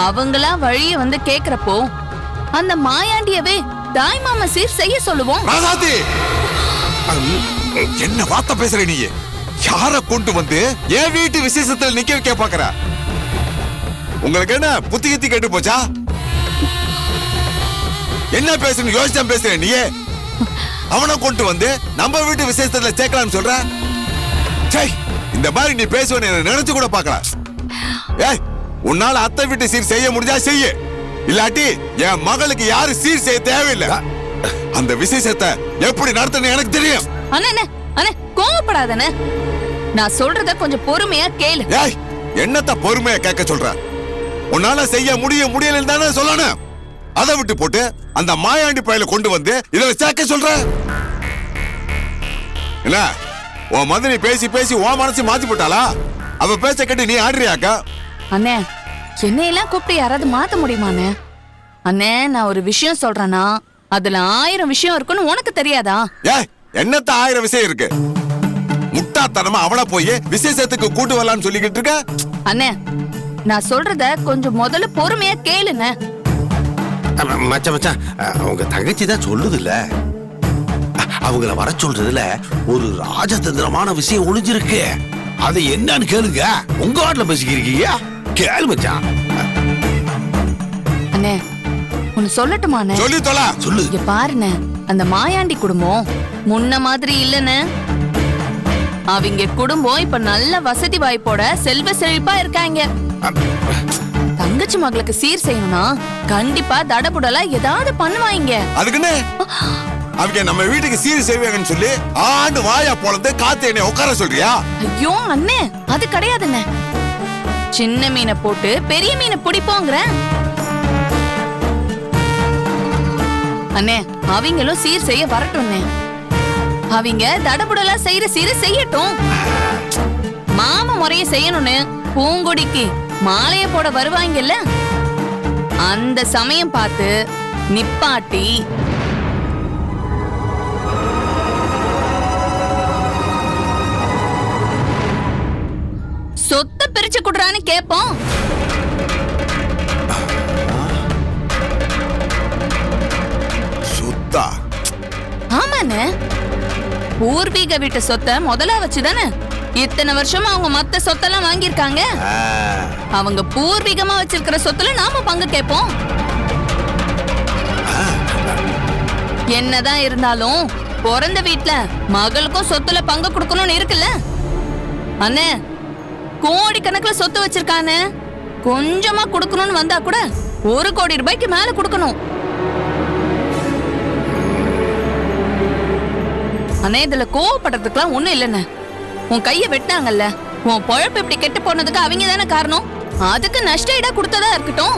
அவங்களா வழிய வந்து கேக்குறப்போ அந்த மாயாண்டியவே தாய் மாமா சீர் செய்ய சொல்லுவோம். என்ன வார்த்தை பேசுற நீ? யார கொண்டு வந்து என் வீட்டு விசேஷத்துல நிக்க வைக்க பாக்குற? உங்களுக்கு என்ன புத்தி கித்தி கேட்டு போச்சா? என்ன பேசுன்னு யோசிச்சா பேசுற நீ? அவனை கொண்டு வந்து நம்ம வீட்டு விசேஷத்துல சேர்க்கலாம்னு சொல்ற? இந்த மாதிரி நீ பேசுவன்னு நினைச்சு கூட பாக்கலாம். ஏய், உன்னால அத்தை வீட்டு சீர் செய்ய முடிஞ்சா செய்ய, இல்லாட்டி என் மகளுக்கு யாரு சீர் செய்ய தேவையில்லை. அந்த விசேஷத்தை எப்படி நடத்தணும் எனக்கு தெரியும். அண்ணே கோவப்படாதண்ணே, நான் சொல்றத கொஞ்சம் பொறுமையா கேளு. ஏய், என்னத்த பொறுமையா கேட்க சொல்ற? உன்னால செய்ய முடியலன்னு தானே சொல்லணும். அதை விட்டு போட்டு அந்த மாயாண்டி பையில கொண்டு வந்து இதை சேர்க்க சொல்ற என்ன? உன் மதனி பேசி பேசி உன் மனசு மாத்தி போட்டாளா? அவ பேச கேட்டு நீ ஆடுறியாக்கா? அண்ணே, என்னையெல்லாம் கூப்பிட்டு யாராவது மாத்த முடியுமாண்ணே? அண்ணே, நான் ஒரு விஷயம் சொல்றேன்னா அதுல 1000 விஷயம் இருக்குன்னு உனக்கு தெரியாதா? ஏய், என்னத்த 1000 விஷயம் இருக்கு? முட்டாத்தனமா அவளை போய் விசேஷத்துக்கு கூட்டு வரலான்னு சொல்லிக்கிட்டு இருக்க. அண்ணே, நான் சொல்றத கொஞ்சம் முதல்ல பொறுமையா கேளுங்க. மச்சான், அவங்க தங்கச்சி தான் சொல்லுது இல்ல, அவங்கள வர சொல்றதுல ஒரு ராஜதந்திரமான விஷயம் ஒளிஞ்சிருக்கு. அது என்னன்னு கேளுங்க. உங்க வாட்ல பேசிக்கிறீங்க, கேளு மச்சான். அண்ணே, ஒன்னு சொல்லட்டுமாண்ணே? சொல்லி தொலை. சொல்லு. இங்க பாருண்ணே, அந்த மாயாண்டி குடும்பம் முன்ன மாதிரி இல்லன்னு. அவங்க குடும்பம் இப்ப நல்ல வசதி வாய்ப்போட செல்வ செழிப்பா இருக்காங்க. தங்கச்சி மகளுக்கு சீர் செய்யணும்னா கண்டிப்பா தடபுடலா ஏதாவது பண்ணுவாங்க. அதுக்குன்னு அவங்க நம்ம வீட்டுக்கு சீர் செய்வாங்கன்னு சொல்லி ஆண்டு வாயா போலந்து காத்து என்னை உட்கார சொல்றியா? ஐயோ அண்ணே, அது கிடையாதுண்ணே. சின்ன மீனை போட்டு பெரிய மீனை பிடிப்போங்கிற அண்ணே. அவங்களும் சீர் செய்ய வரட்டும்ண்ணே. அவங்க தடபுடலா செய்யற சீரை செய்யட்டும். மாமா முறைய செய்யணும்னு பூங்கொடிக்கு மாலைய போட வருவாங்கல்ல, அந்த சமயம் பார்த்து நிப்பாட்டி சொத்தை பிரிச்சு குடுறான்னு கேப்போம். சுத்தா? ஆமாண்ணே, பூர்வீக வீட்டு சொத்தை முதலா வச்சுதானே இத்தனை வருஷமா அவங்க மத்த சொத்தெல்லாம் வாங்கியிருக்காங்க. அவங்க பூர்வீகமா வச்சிருக்கிற சொத்துல நாம பங்கு கேட்போம். என்னதான் இருந்தாலும் பிறந்த வீட்டுல மகளுக்கும் சொத்துல பங்கு கொடுக்கணும்னு இருக்குல்ல அண்ணே. கோடி கணக்குல சொத்து வச்சிருக்கானே, கொஞ்சமா கொடுக்கணும்னு வந்தா கூட 1 கோடி ரூபாய்க்கு மேல கொடுக்கணும். அண்ணே, இதுல கோவப்படுறதுக்குலாம் ஒண்ணும் இல்லைண்ணே. உன் கைய வெட்டாங்கல்ல, உன் பொழப்பு இப்படி கெட்டு போனதுக்கு அவங்க தானே காரணம். அதுக்கு நஷ்ட ஈடா கொடுத்ததா இருக்கட்டும்.